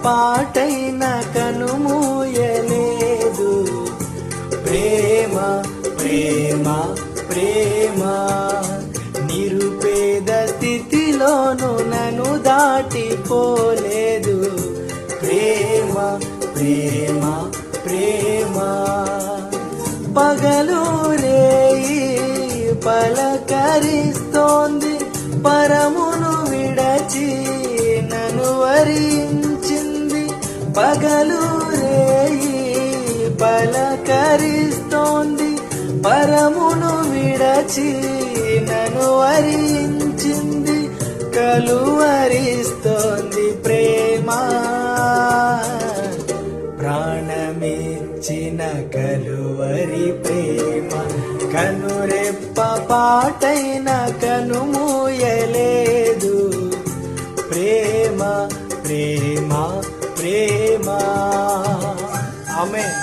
పాటైన కనుమూయలేదు. ప్రేమ ప్రేమ ప్రేమ నిరుపేద స్థితిలోను నన్ను దాటిపోలేదు. ప్రేమ ప్రేమ ప్రేమ పగలు రేయి పలకరిస్తోంది, పరమును విడచి నన్ను వరించింది. పగలు రేయి పలకరిస్తోంది, పరమును విడచి నన్ను వరించింది. కలువరిస్తోంది ప్రేమ, ప్రాణమిచ్చిన కలువరి ప్రేమ. కనురెప్ప పాటైన కనుమూయలేదు. ప్రేమ ప్రేమ ప్రేమ. ఆమేన్.